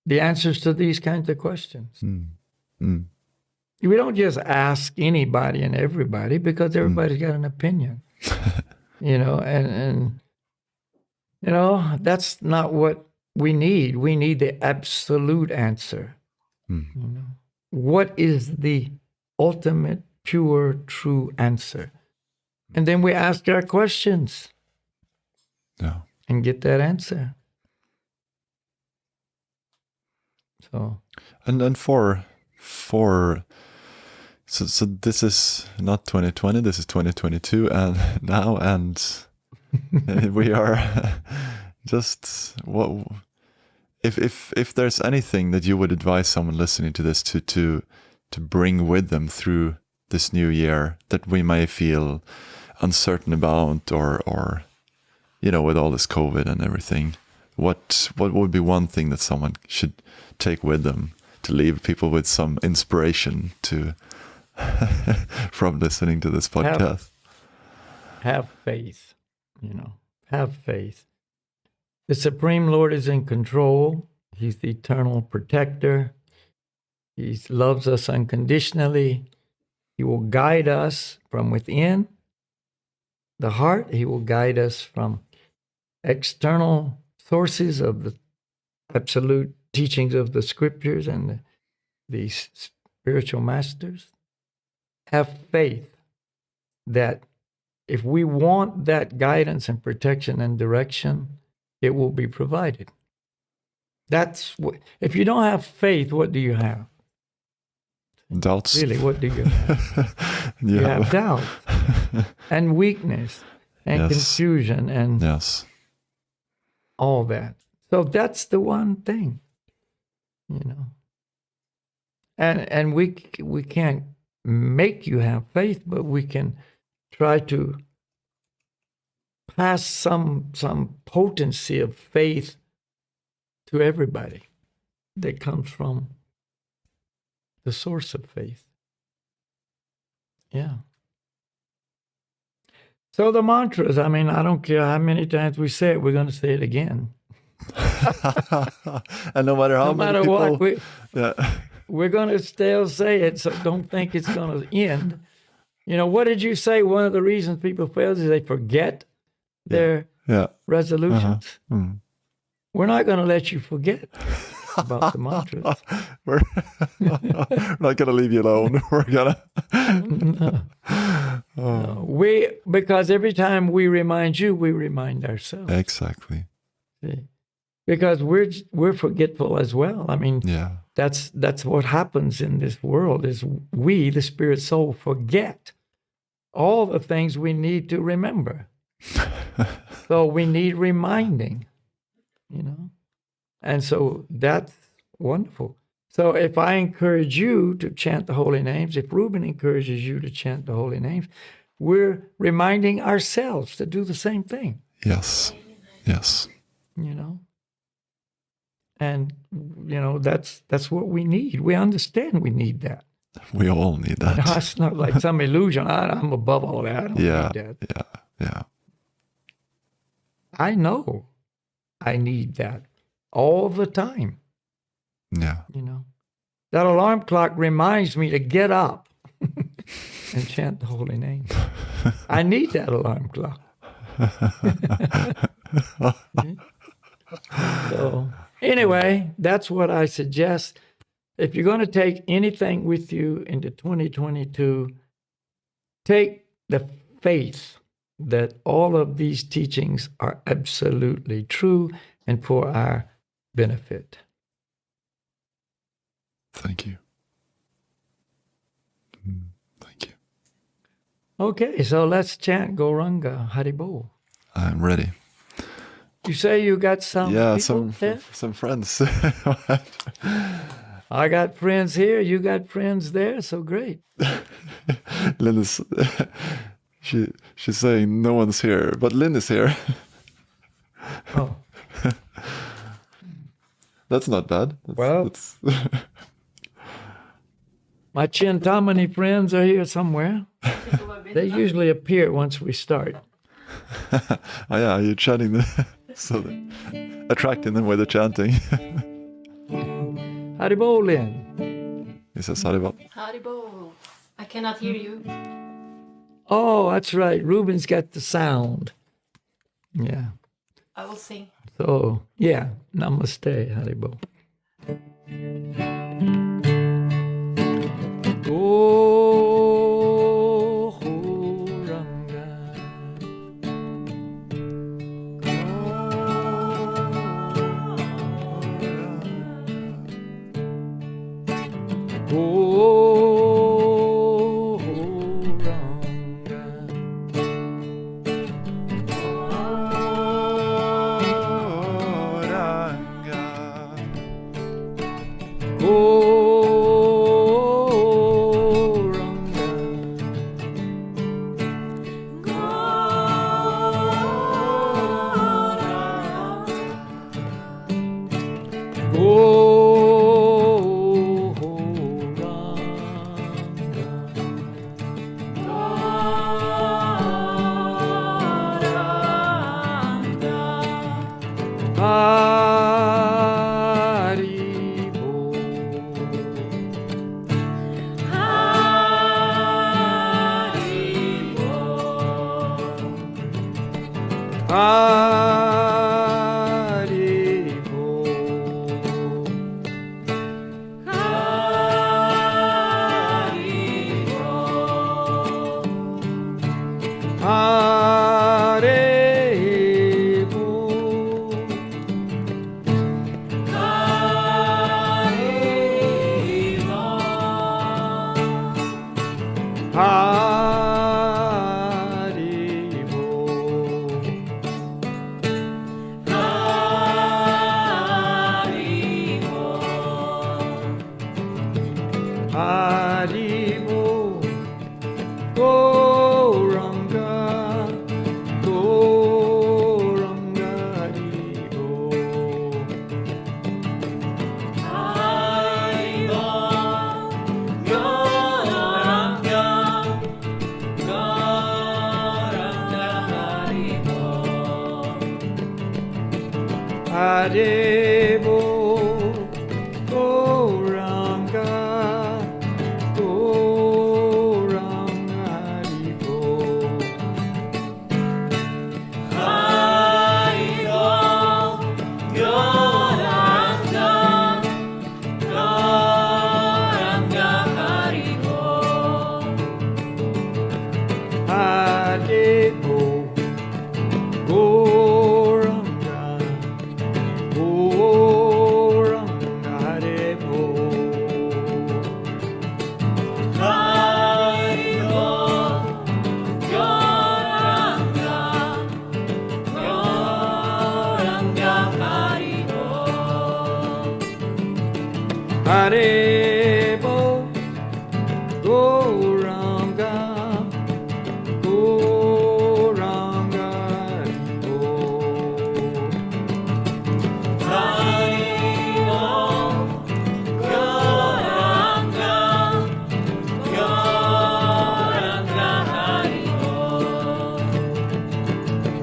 the answers to these kinds of questions. Mm. Mm. We don't just ask anybody and everybody, because everybody's got an opinion. And That's not what we need. We need the absolute answer. What is the ultimate, pure, true answer? And then we ask our questions and get that answer. So, and for so this is not 2020, this is 2022, and now, and we are just what if there's anything that you would advise someone listening to this to bring with them through this new year that we may feel uncertain about, or with all this COVID and everything, what would be one thing that someone should take with them to leave people with some inspiration to from listening to this podcast? Have faith, have faith. The Supreme Lord is in control. He's the eternal protector. He loves us unconditionally. He will guide us from within the heart. He will guide us from external sources of the absolute teachings of the scriptures and the spiritual masters. Have faith that if we want that guidance and protection and direction, it will be provided. That's what, if you don't have faith, what do you have? Doubts. Really, what do you have? You have doubt and weakness and confusion and all that. So that's the one thing, And we can't make you have faith, but we can try to pass some potency of faith to everybody that comes from the source of faith. Yeah. So the mantras, I don't care how many times we say it, we're going to say it again. And no matter how many people... what, we're going to still say it, so don't think it's going to end. What did you say? One of the reasons people fail is they forget their resolutions. We're not going to let you forget about the mantras. We're not going to leave you alone. We're going to... No. Because every time we remind you, we remind ourselves. Exactly. See? Because we're forgetful as well. That's what happens in this world is we, the spirit soul, forget all the things we need to remember. So we need reminding, And so that's wonderful. So if I encourage you to chant the holy names, if Ruben encourages you to chant the holy names, we're reminding ourselves to do the same thing. Yes. And, that's what we need. We understand we need that. We all need that. No, it's not like some illusion. I'm above all that. I don't need that. Yeah. I know I need that all the time. Yeah. That alarm clock reminds me to get up and chant the holy name. I need that alarm clock. So, anyway, that's what I suggest. If you're going to take anything with you into 2022, take the faith that all of these teachings are absolutely true and for our benefit. Thank you. Thank you. Okay, so let's chant Gauranga Haribol. I'm ready. You say you got some people there? Some friends. I got friends here, you got friends there, so great. Lynn is, she's saying no one's here, but Lynn is here. Oh. That's not bad. That's my Chintamani friends are here somewhere. They usually appear once we start. Oh yeah, you're chanting so attracting them with the chanting. Haribol, Lynn. He says Haribol. Haribol. I cannot hear you. Oh, that's right. Ruben's got the sound. Yeah. I will sing. So, yeah, namaste, Haribo. Oh, Ranga. Oh, Ranga.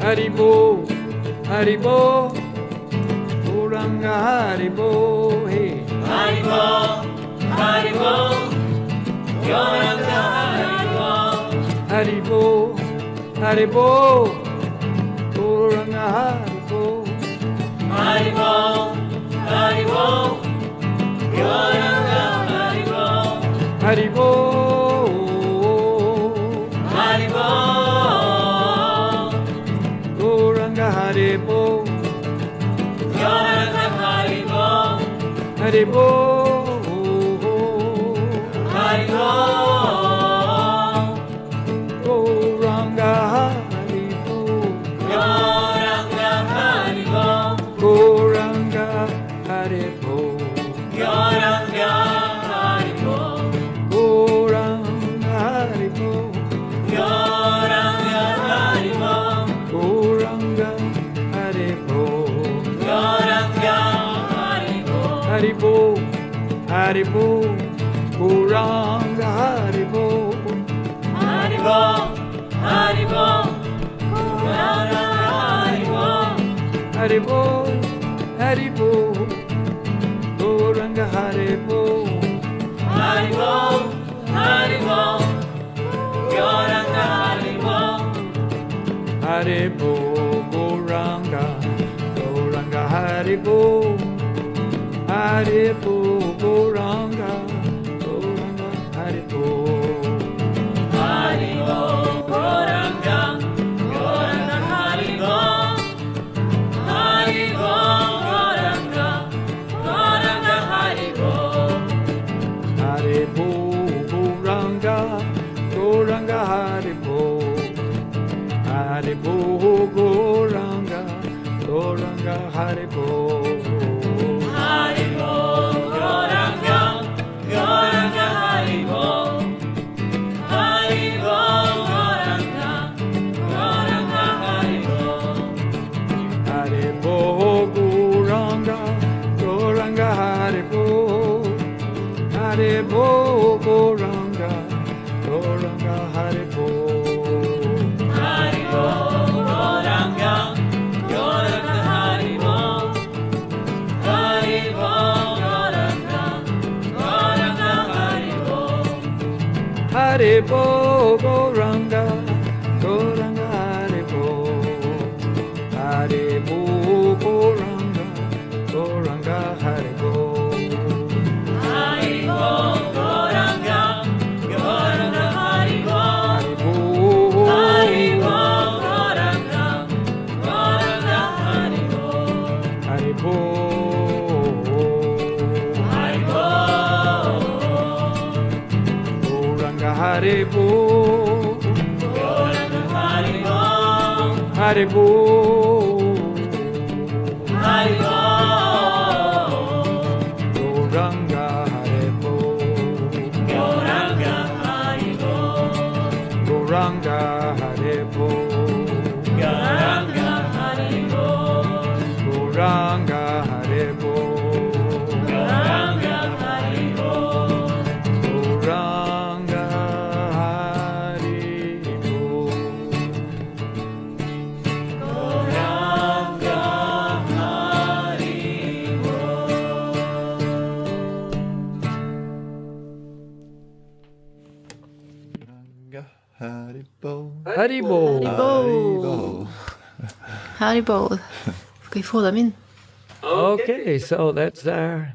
Haribo, Haribo, Uranga Haribo, hey. Haribo, Haribo, Yoranga Haribo. Haribo, Haribo, Uranga Haribo. Haribo, Haribo, Yoranga Haribo. Haribo, Haribo, Uranga Haribo. Yoranga Haribo. Haribo, Haribo, Uranga Haribo. Yoranga Haribo. Uranga Haribo. Yoranga Haribo. Uranga Haribo. Yoranga Haribo. Uranga Haribo. Yoranga Haribo. Haribo, Haribo, Uranga Haribo. Haribo, Haribo, Yoranga Haribo. Haribo, Haribo, Uranga Haribo. Haribo, Haribo, Yoranga Haribo. Haribo, Uranga Haribo, Haribo, Goranga, Goranga, Haribo. Haribo, Goranga, Goranga, Haribo. Haribo, Goranga, Goranga, Haribo. Haribo, Goranga, Goranga, Haribo. Haribo, Goranga, Goranga, Haribo. Haribo, Goranga, Goranga, Haribo. Haribo, Goranga, Goranga, Haribo. Haribo, Goranga, Goranga, Haribo. Haribo, Goranga, Goranga, Haribo. Haribo, Goranga, Goranga, Haribo. Haribo, Goranga, Goranga, Haribo. Haribo, Goranga, Goranga, Haribo. Haribo, Goranga, Goranga, Haribo. Haribo, Goranga, Goranga, Haribo. Haribo, Haribo, Goranga, Goranga, Haribo. Haribo. Haribo, Goranga, Haribo. Goranga, Haribo. Haribo. Haribo, Goranga, Haribo. Goranga, Haribo. Goranga, Haribo. Goranga, Haribo. Goranga, Haribo. Goranga, Haribo. Goranga, Haribo. Goranga, Haribo. Haribo. Haribo. Haribo. Haribo. Ska vi få dem in? Okay, so that's our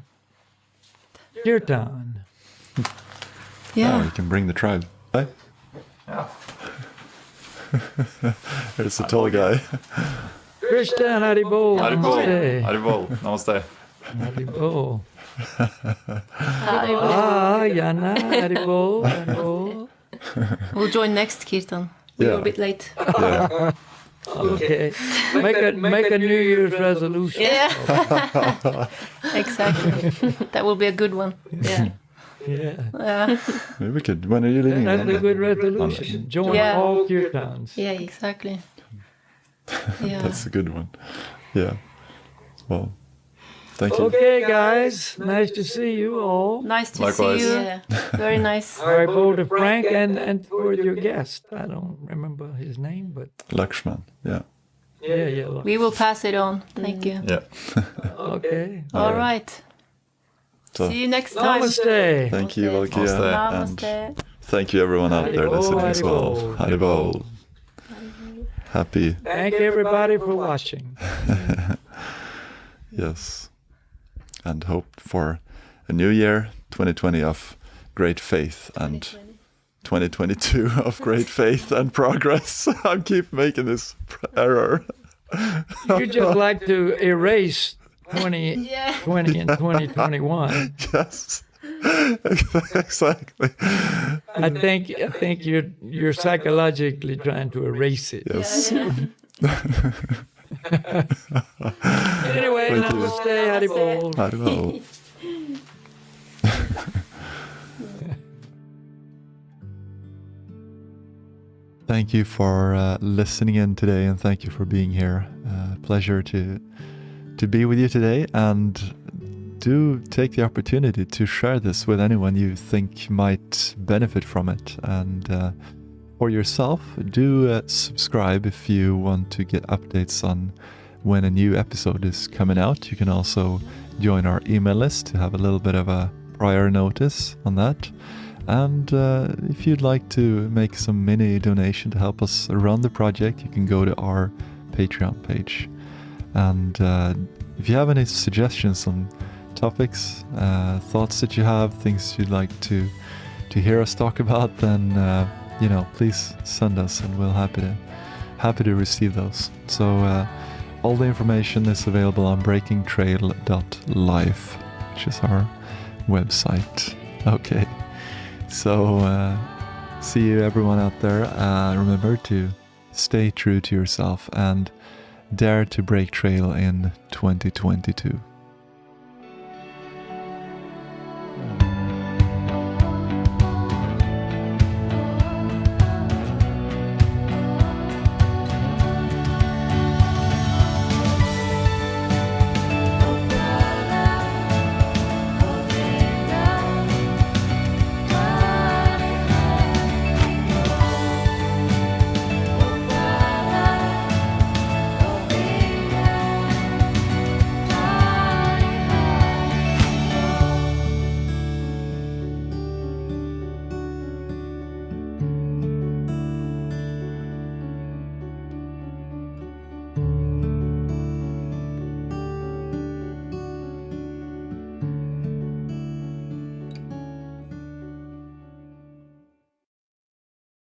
kirtan. Oh, Yeah. you can bring the tribe. Hi. There's a tall guy. Christian, Haribo. Namaste. Haribo. Namaste. Haribo. Haribo. Ah, Yana, Haribo. Haribo. We'll join next Kirtan. We were Yeah. a bit late. Yeah. Okay. Make a New Year's resolution. Yeah. Exactly. That will be a good one. Yeah. Yeah. Maybe we could. When are you leaving? That's a good resolution. Join Yeah. all kirtans. Yeah, exactly. Yeah. That's a good one. Yeah. Well, thank you. Okay, guys. Nice to see you all. Nice to Likewise. see you. Yeah. Very nice. Haribo to Frank and for your guest. I don't remember his name, but Lakshman. Yeah. yeah. We will pass it on. Thank you. Yeah. Okay. All right. So See you next time. Namaste. thank you, Namaste. Valkia, and Namaste. thank you everyone out there Haribo, listening as well. Haribo. Haribo. Happy. Thank everybody for watching. Yes. And hope for a new year, 2020 of great faith and 2022 of great faith and progress. I keep making this error. You just like to erase 2020 Yeah. and 2021. Yes. Exactly. I think you're psychologically trying to erase it. Yes. Yeah. Anyway, Thank you. namaste, Haribo. Haribo. Thank you for listening in today, and thank you for being here. Pleasure to be with you today, and do take the opportunity to share this with anyone you think might benefit from it. And for yourself, do subscribe if you want to get updates on when a new episode is coming out. You can also join our email list to have a little bit of a prior notice on that. And if you'd like to make some mini donation to help us run the project, you can go to our Patreon page. And if you have any suggestions on topics, thoughts that you have, things you'd like to hear us talk about, then please send us, and we'll happy to receive those. So all the information is available on breakingtrail.life, which is our website. Okay, so see you everyone out there. Remember to stay true to yourself and dare to break trail in 2022.